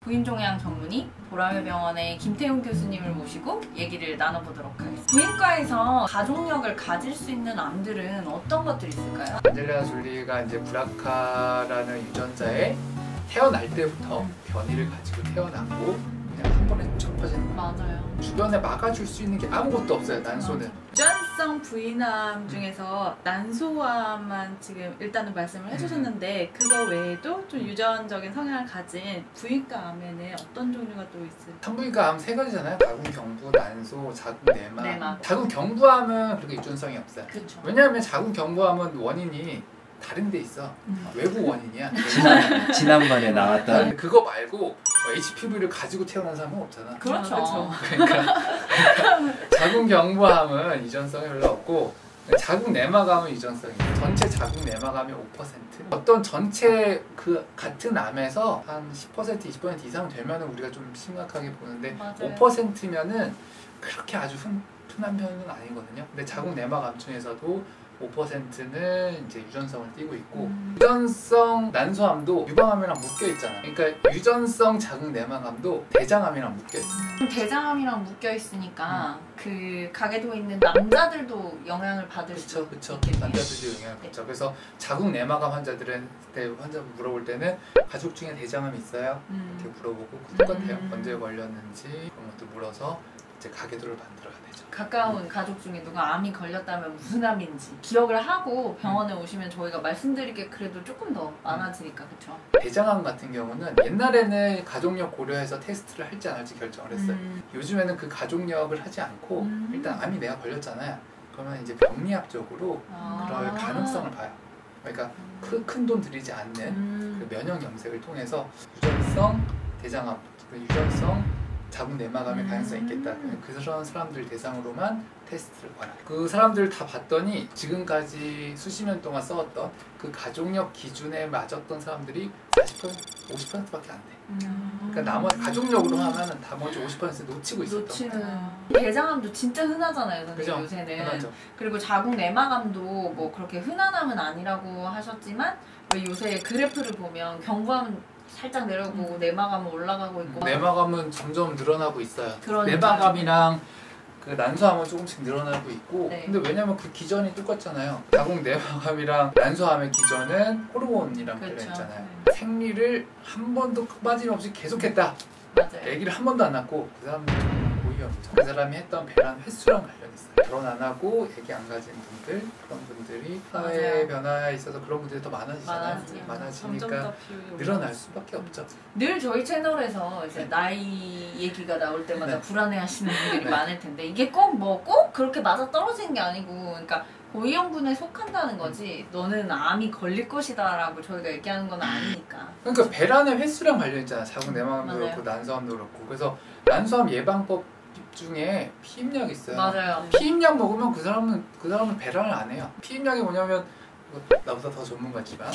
부인종양 전문의 보라매병원의 김태훈 교수님을 모시고 얘기를 나눠보도록 하겠습니다. 부인과에서 가족력을 가질 수 있는 암들은 어떤 것들이 있을까요? 안젤리나 졸리가 이제 브라카라는 유전자에 태어날 때부터 변이를 가지고 태어났고 그냥 한 번에 쭉 퍼지는 거예요. 맞아요. 주변에 막아줄 수 있는 게 아무것도 없어요, 난소는. 유전성 부인암 중에서 난소암만 지금 일단은 말씀을 해주셨는데 그거 외에도 좀 유전적인 성향을 가진 부인과 암에는 어떤 종류가 또 있을까요? 산부인과 암 세 가지잖아요. 자궁경부, 난소, 자궁내막. 내막. 자궁경부암은 그렇게 유전성이 없어요. 그렇죠. 왜냐하면 자궁경부암은 원인이 다른 데 있어. 외부 원인이야. 지난번에 나왔던 그거 말고 HPV를 가지고 태어난 사람은 없잖아. 그렇죠. 그러니까 자궁경부암은 유전성이 별로 없고 자궁내막암은 유전성이 있어요. 전체 자궁내막암이 5%. 어떤 전체 그 같은 암에서 한 10%, 20% 이상 되면 우리가 좀 심각하게 보는데 맞아요. 5%면은 그렇게 아주 흔한 편은 아니거든요. 근데 자궁내막암 중에서도 5%는 이제 유전성을 띠고 있고 유전성 난소암도 유방암이랑 묶여 있잖아. 그러니까 유전성 자궁내막암도 대장암이랑 묶여 있어. 대장암이랑 묶여 있으니까 그 가게도에 있는 남자들도 영향을 받을 수 그쵸. 있겠네요. 남자들도 영향을 받죠. 그래서 자궁내막암 환자들은 환자 물어볼 때는 가족 중에 대장암이 있어요? 이렇게 물어보고 똑같아요. 언제 걸렸는지 그런 것도 물어서 이제 가계도를 만들어야 되죠. 가까운 가족 중에 누가 암이 걸렸다면 무슨 암인지 기억을 하고 병원에 오시면 저희가 말씀드릴 게 그래도 조금 더 많아지니까. 그렇죠? 대장암 같은 경우는 옛날에는 가족력 고려해서 테스트를 할지 안 할지 결정을 했어요. 요즘에는 그 가족력을 하지 않고 일단 암이 내가 걸렸잖아요. 그러면 이제 병리학적으로 그럴 가능성을 봐요. 그러니까 큰 돈 들이지 않는 그 면역 염색을 통해서 유전성 대장암, 유전성 자궁내막암의 가능성이 있겠다. 그런 사람들 대상으로만 테스트를 봐요. 그 사람들 다 봤더니 지금까지 수십 년 동안 써왔던 그 가족력 기준에 맞았던 사람들이 40%, 50%밖에 안 돼. 그러니까 나머지 가족력으로 하면은 나머지 50% 놓치고 있었던 거예요. 대장암도 진짜 흔하잖아요, 선생님. 그죠? 요새는. 흔하죠. 그리고 자궁내막암도 뭐 그렇게 흔한 암은 아니라고 하셨지만 왜 요새 그래프를 보면 경부암 살짝 내려보고 내막암은 올라가고 있고. 내막암은 점점 늘어나고 있어요. 그러니까요. 내막암이랑 그 난소암은 조금씩 늘어나고 있고. 네. 근데 왜냐면 그 기전이 똑같잖아요. 자궁내막암이랑 난소암의 기전은 호르몬이랑 그렇죠. 관련있잖아요. 생리를 한 번도 빠짐없이 계속했다. 맞아요. 아기를 한 번도 안 낳고 그 사람은 정말 고위험이죠. 그 사람이 했던 배란 횟수랑 관련 있어요. 결혼 안 하고 아기 안 가진 분들, 그런 분들이 사회 변화에 있어서 그런 분들이 더 많아지잖아요. 많아지니까 늘어날 수밖에 없죠. 늘 저희 채널에서 이제 나이 얘기가 나올 때마다 불안해하시는 분들이 많을 텐데 이게 꼭 그렇게 맞아 떨어지는 게 아니고, 그러니까 고위험군에 속한다는 거지 너는 암이 걸릴 것이다라고 저희가 얘기하는 건 아니니까. 그러니까 배란의 횟수랑 관련 있잖아. 자궁내막암도 그렇고 난소암도 그렇고. 그래서 난소암 예방법 중에 피임약이 있어요. 맞아요. 피임약 먹으면 그 사람은 배란을 안 해요. 피임약이 뭐냐면 나보다 더 전문가지만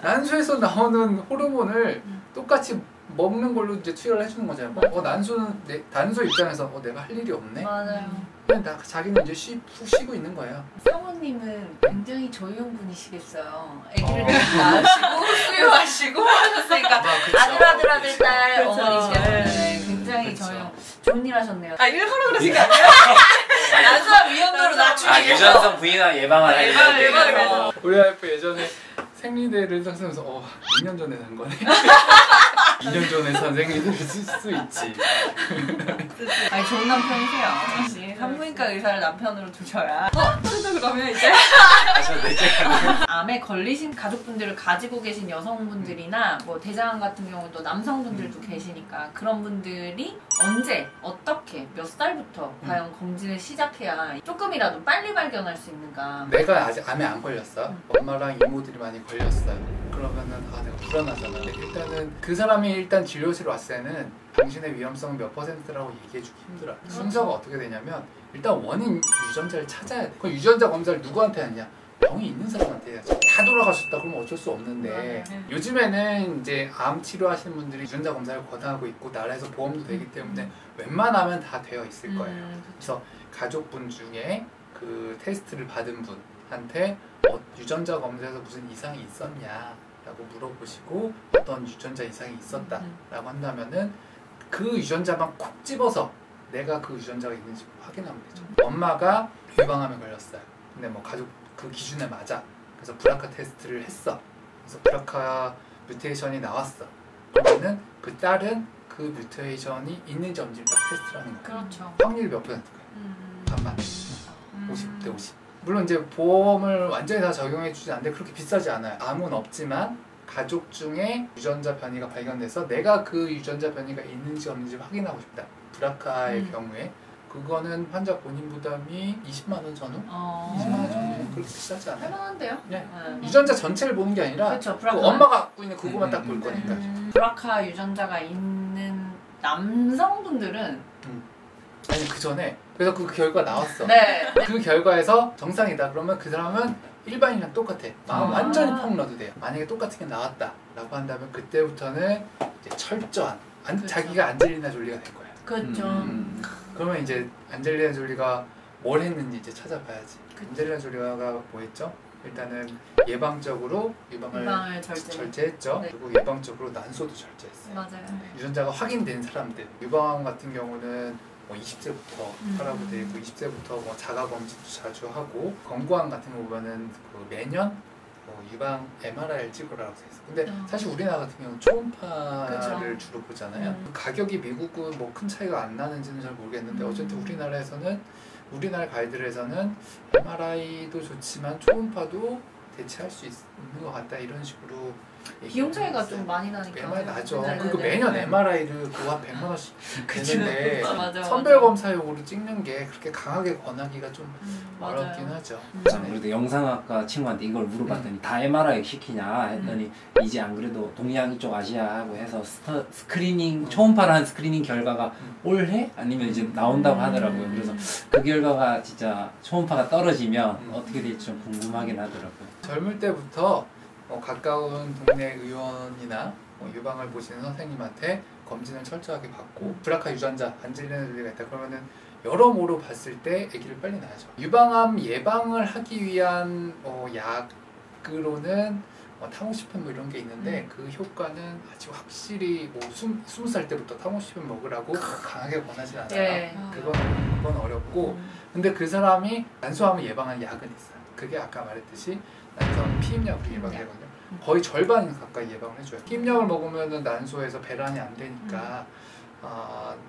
난소에서 나오는 호르몬을 똑같이 먹는 걸로 이제 투여를 해주는 거잖아요. 난소 입장에서 내가 할 일이 없네. 맞아요. 그냥 자기는 이제 푹 쉬고 있는 거예요. 사모님은 굉장히 저희용분이시겠어요. 아기를 낳으시고 수유하시고 하셨으니까 아들 딸 어머니시겠어요. 굉장히 저희용 좋은 일 하셨네요. 일하러 그러신 게 아니에요? 난소암 위험도를 낮추기 위해서. 유전성 부인암 예방을 예방을. 우리 와이프 예전에 생리대를 상상해서 2년 전에 산 거네. 2년 전에 산 생리대를 쓸 수 있지. 아니 좋은 남편이세요. 역시 산부인과 의사를 남편으로 두셔야. 저도 그러면 이제 암에 걸리신 가족분들을 가지고 계신 여성분들이나 뭐 대장암 같은 경우도 남성분들도 계시니까 그런 분들이 언제 어떻게 몇 살부터 과연 검진을 시작해야 조금이라도 빨리 발견할 수 있는가. 내가 아직 암에 안 걸렸어. 엄마랑 이모들이 많이 걸렸어요. 그러면은 내가 불안하잖아. 일단은 그 사람이 일단 진료실에 왔을 때는 당신의 위험성은 몇 %라고 얘기해주기 힘들어. 순서가 어떻게 되냐면 일단 원인 유전자를 찾아야 돼. 그 유전자 검사를 누구한테 하냐? 병이 있는 사람한테 해야죠. 다 돌아가셨다 그러면 어쩔 수 없는데 요즘에는 이제 암 치료하시는 분들이 유전자 검사를 권하고 있고 나라에서 보험도 되기 때문에 웬만하면 다 되어 있을 거예요. 그래서 가족분 중에 그 테스트를 받은 분한테 유전자 검사에서 무슨 이상이 있었냐 라고 물어보시고 어떤 유전자 이상이 있었다 라고 한다면은 그 유전자만 콕 집어서 내가 그 유전자가 있는지 확인하면 되죠. 엄마가 유방암에 걸렸어요. 근데 뭐 가족 그 기준에 맞아. 그래서 브라카 테스트를 했어. 그래서 브라카 뮤테이션이 나왔어. 그러면은 그 딸은 그 뮤테이션이 있는지 없는지 딱 테스트를 하는 거예요. 그렇죠. 확률이 몇 %일까요? 반반. 50대 50. 물론 이제 보험을 완전히 다 적용해 주지 않는데 그렇게 비싸지 않아요. 암은 없지만 가족 중에 유전자 변이가 발견돼서 내가 그 유전자 변이가 있는지 없는지 확인하고 싶다. 브라카의 경우에 그거는 환자 본인 부담이 20만 원 전후? 20만 원 전후 그렇게 비싸지 않아요. 할만한데요? 네. 유전자 전체를 보는 게 아니라 그렇죠, 그 엄마가 갖고 있는 그거만 딱 볼 거니까. 브라카 유전자가 있는 남성분들은 아니 그 전에 그래서 그 결과 나왔어. 네. 그 결과에서 정상이다. 그러면 그 사람은 일반인이랑 똑같아. 마음 완전히 펑 넣어도 돼요. 만약에 똑같은 게 나왔다 라고 한다면 그때부터는 이제 철저한 그렇죠. 자기가 안젤리나 졸리가 될 거예요. 그렇죠. 그러면 이제 안젤리나 졸리가 뭘 했는지 이제 찾아봐야지. 안젤리나 졸리가 뭐 했죠? 일단은 예방적으로 유방을 절제했죠. 네. 그리고 예방적으로 난소도 절제했어요. 맞아요. 유전자가 확인된 사람들, 유방암 같은 경우는 뭐 20세부터 하라고 돼 있고 20세부터 뭐 자가 검진도 자주 하고 건강암 같은 거 보면은 그 매년 유방 MRI를 찍으라고 돼 있어. 근데 사실 우리나라 같은 경우는 초음파를 그쵸. 주로 보잖아요. 가격이 미국은 뭐 큰 차이가 안 나는지는 잘 모르겠는데 어쨌든 우리나라 가이드에서는 MRI도 좋지만 초음파도 대체할 수 있는 것 같다 이런 식으로 비용 차이가 좀 많이 나니까. MRI 나죠. 네네네. 그리고 매년 MRI를 그거 한 100만 원씩 되는데 맞아. 선별검사용으로 찍는 게 그렇게 강하게 권하기가 좀 어렵긴 맞아요. 하죠. 그래도 영상학과 친구한테 이걸 물어봤더니 다 MRI 시키냐 했더니 이제 안 그래도 동양 이쪽 아시아하고 해서 스크리닝 초음파를 한 스크리닝 결과가 올해 아니면 이제 나온다고 하더라고요. 그래서 그 결과가 진짜 초음파가 떨어지면 어떻게 될지 좀 궁금하긴 하더라고요. 젊을 때부터 가까운 동네 의원이나 유방을 보시는 선생님한테 검진을 철저하게 받고 브라카 유전자 안젤리나 졸리가 있다 그러면은 여러모로 봤을 때 아기를 빨리 낳아야죠. 유방암 예방을 하기 위한 약으로는 타모시펜 뭐 이런 게 있는데 그 효과는 아직 확실히 뭐 20살 때부터 타모시펜 먹으라고 강하게 권하진 않아요. 예. 그건 어렵고 근데 그 사람이 난소암을 예방하는 약은 있어요. 그게 아까 말했듯이 난소암 피임약으로 예방되거든요. 거의 절반 가까이 예방을 해줘요. 피임약을 먹으면 난소에서 배란이 안 되니까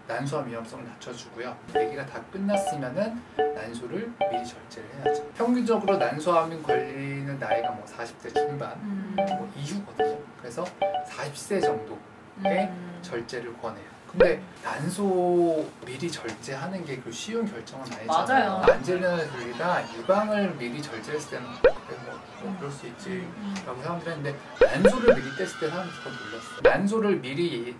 난소암 위험성을 낮춰주고요. 아기가 다 끝났으면은 난소를 미리 절제를 해야죠. 평균적으로 난소암 걸리는 나이가 뭐 40대 중반 뭐 이후거든요. 그래서 40세 정도의 절제를 권해요. 근데 난소 미리 절제하는 게 그 쉬운 결정은 아니잖아요. 맞아요. 안젤리나 졸리가 유방을 미리 절제했을 때는 그래 뭐 그럴 수 있지 라고 사람들이 했는데 난소를 미리 뗐을 때 사람들이 더 놀랐어요. 난소를 미리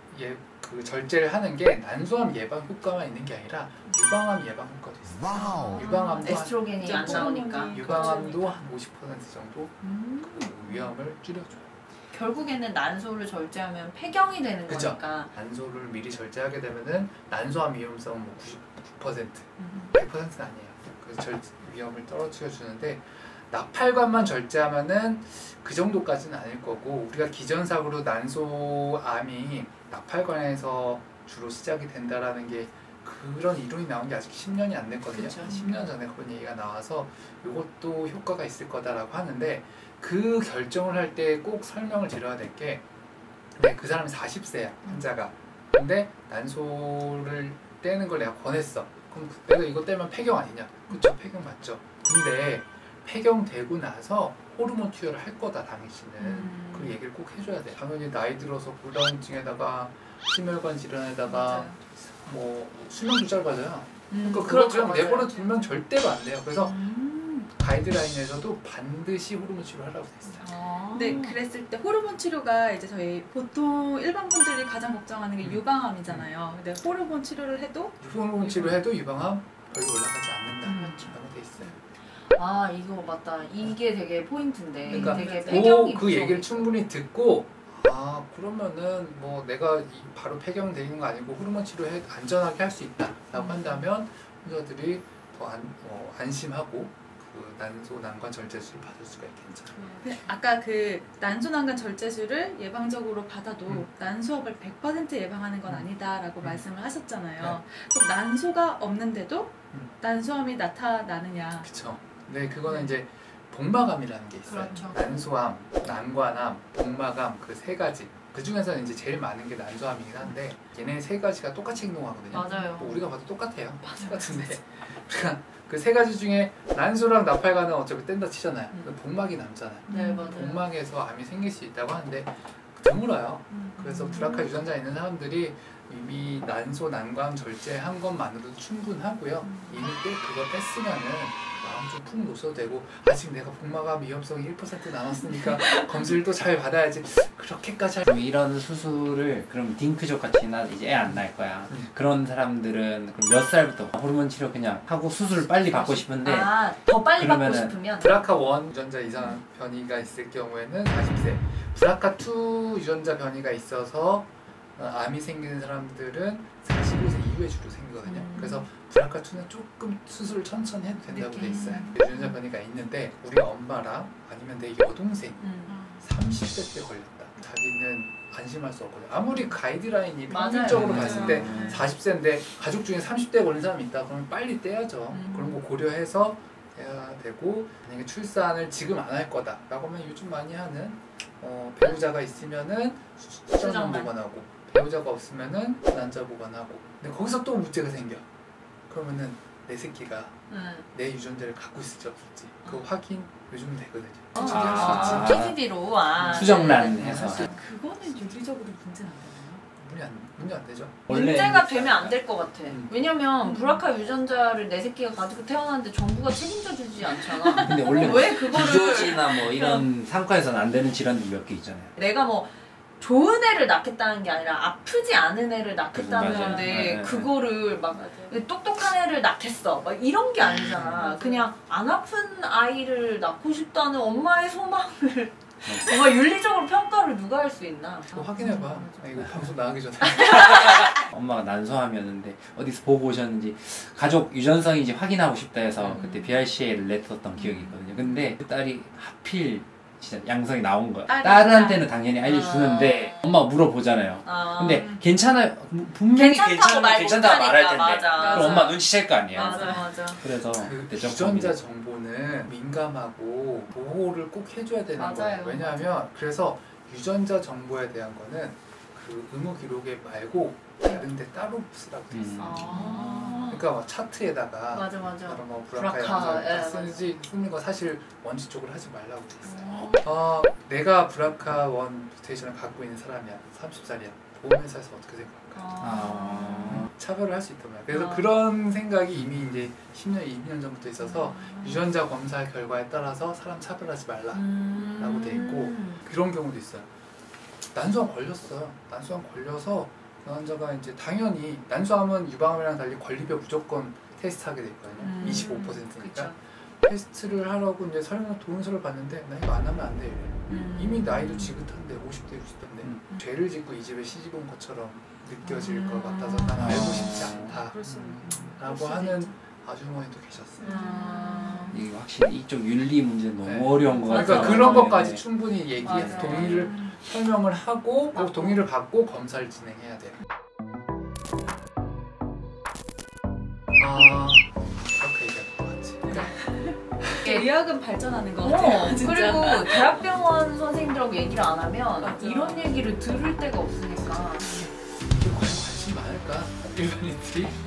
그 절제를 하는 게 난소암 예방 효과만 있는 게 아니라 유방암 예방 효과도 있어요. 유방암도 에스트로겐이 안 나오니까. 유방암도 한 50% 정도 그 위험을 줄여줘요. 결국에는 난소를 절제하면 폐경이 되는 그쵸? 거니까. 난소를 미리 절제하게 되면은 난소암 위험성은 뭐 99%, 100%는 아니에요. 그래서 위험을 떨어뜨려 주는데 나팔관만 절제하면은 그 정도까지는 아닐 거고 우리가 기전상으로 난소암이 나팔관에서 주로 시작이 된다라는 게 그런 이론이 나온 게 아직 10년이 안 됐거든요. 그쵸. 10년 전에 그런 얘기가 나와서 이것도 효과가 있을 거다라고 하는데 그 결정을 할 때 꼭 설명을 드려야 될 게 그 사람이 40세야 환자가. 근데 난소를 떼는 걸 내가 권했어. 그럼 내가 이거 떼면 폐경 아니냐? 그쵸, 폐경 맞죠. 근데 폐경되고 나서 호르몬 투여를 할 거다 당신은. 그 얘기를 꼭 해줘야 돼. 당연히 나이 들어서 골다공증에다가 심혈관 질환에다가 뭐 수명도 짧아져요. 그러니까 그걸 그냥 내버려 두면 절대로 안 돼요. 그래서 가이드라인에서도 반드시 호르몬 치료하라고 돼 있어요. 네, 그랬을 때 호르몬 치료가 이제 저희 보통 일반 분들이 가장 걱정하는 게 유방암이잖아요. 근데 호르몬 치료를 해도 호르몬 치료해도 유방암 별로 올라가지 않는다라고 돼 있어요. 아 이거 맞다. 이게 되게 포인트인데. 그러니까 되게 폐경이 그 얘기를 충분히 듣고 그러면은 뭐 내가 바로 폐경되는 거 아니고 호르몬 치료해 안전하게 할 수 있다라고 한다면 환자들이 더 안심하고 그 난소 난관 절제술을 받을 수가 있겠죠. 아까 그 난소 난관 절제술을 예방적으로 받아도 난소압을 100% 예방하는 건 아니다라고 말씀을 하셨잖아요. 그럼 난소가 없는데도 난소암이 나타나느냐? 그렇죠. 네, 그거는 이제 복마감이라는 게 있어요. 그렇죠. 난소암, 난관암, 복마감 그 세 가지. 그 중에서는 이제 제일 많은 게 난소암이긴 한데 얘네 세 가지가 똑같이 행동하거든요. 맞아요. 뭐 우리가 봐도 똑같아요. 똑같은데 우리가 그 세 가지 중에 난소랑 나팔관은 어차피 뗀다 치잖아요. 복막이 남잖아요. 네, 맞아요. 복막에서 암이 생길 수 있다고 하는데 드물어요. 그래서 브라카 유전자 있는 사람들이 이미 난소 난관 절제한 것만으로도 충분하고요. 이미 그거 뺐으면은 마음 좀 푹 놓셔도 되고 아직 내가 복막암 위험성이 1% 남았으니까 검사를 또 잘 받아야지 그렇게까지 할... 그럼 이런 수술을 그럼 딩크족 같이 나 이제 애 안 낳을 거야. 그런 사람들은 그럼 몇 살부터 호르몬 치료 그냥 하고 수술을 빨리 받고 싶은데 더 빨리 받고 그러면은 싶으면 브라카1 유전자 이상 변이가 있을 경우에는 40세, 브라카2 유전자 변이가 있어서 암이 생기는 사람들은 45세 이후에 주로 생기거든요. 그래서 브라카2는 조금 수술을 천천히 해도 된다고 돼 있어요. 유전자 변이가 있는데 우리 엄마랑 아니면 내 여동생이 30대 때 걸렸다. 자기는 안심할 수 없거든요. 아무리 가이드라인이 평균적으로 봤을 때 40세인데 가족 중에 30대에 걸린 사람이 있다 그러면 빨리 떼야죠. 그런 거 고려해서 해야 되고 만약에 출산을 지금 안 할 거다 라고 하면 요즘 많이 하는 배우자가 있으면은 수정만 보관하고 배우자가 없으면은 난자 보관하고 근데 거기서 또 문제가 생겨. 그러면은 내 새끼가 내 유전자를 갖고 있을지 없을지 그거 확인 요즘은 되거든요. PDD로 수정란 네. 해서 그거는 윤리적으로 문제는 안 되나요? 문제 안 되죠. 문제가 되면 안 될 것 같아. 왜냐면 브라카 유전자를 내 새끼가 가지고 태어났는데 정부가 책임져 주지 않잖아. 근데 원래 왜 그거를 유조지나 뭐 이런 상과에서는 안 되는 질환들 몇 개 있잖아요. 내가 뭐 좋은 애를 낳겠다는 게 아니라 아프지 않은 애를 낳겠다는 맞아요. 건데 맞아요. 그거를 막 똑똑한 애를 낳겠어 막 이런 게 아니잖아. 그냥 안 아픈 아이를 낳고 싶다는 엄마의 소망을 정말 윤리적으로 평가를 누가 할 수 있나? 그거 확인해봐. 이거 방송 나가기 전에. 엄마가 난소암이었는데 어디서 보고 오셨는지 가족 유전성인지 확인하고 싶다 해서 그때 BRCA를 냈었던 기억이 있거든요. 근데 그 딸이 하필 진짜 양성이 나온 거야. 딸한테는 당연히 알려주는데 엄마가 물어보잖아요. 근데 괜찮아요. 분명히 괜찮으면 괜찮다고 말할 텐데 맞아. 그럼 엄마 눈치챌 거 아니에요. 맞아. 그래서 그 유전자 정보는 민감하고 보호를 꼭 해줘야 되는 거예요. 왜냐하면 그래서 유전자 정보에 대한 거는 그 의무 기록에 말고 다른 데 따로 쓰라고 돼 있어. 그러니까 막 차트에다가 맞아. 다른 뭐 브라카 영상 쓰는 거 사실 원칙적으로 하지 말라고 돼 있어요. 내가 브라카1 뮤테이션을 갖고 있는 사람이야. 30살이야. 보험회사에서 어떻게 생각할까? 차별을 할 수 있단 말이야. 그래서 그런 생각이 이미 이제 10년, 20년 전부터 있어서 유전자 검사 결과에 따라서 사람 차별하지 말라라고 돼 있고 그런 경우도 있어요. 난소암 걸렸어요. 난소암 걸려서 그 환자가 이제 당연히 난소암은 유방암이랑 달리 권리별 무조건 테스트하게 돼 있거든요. 25%니까 테스트를 하라고 이제 동의서를 봤는데 나 이거 안 하면 안 돼 이래. 이미 나이도 지긋한데 50대 60대인데 죄를 짓고 이 집에 시집 온 것처럼 느껴질 것 같아서 난 알고 싶지 않다 라고 하는 아주머니도 계셨어요. 이게 확실히 이쪽 윤리 문제는 너무 어려운 것 같아요. 그러니까 그런 것까지 충분히 얘기해서 동의를 설명을 하고 꼭 동의를 받고 검사를 진행해야 돼요. 그렇게 얘기할 것 같지. 의학은 발전하는 것 같아요. 진짜. 그리고 대학병원 선생님들하고 얘기를 안 하면 이런 얘기를 들을 데가 없으니까. 관심 많을까? 일반인들이?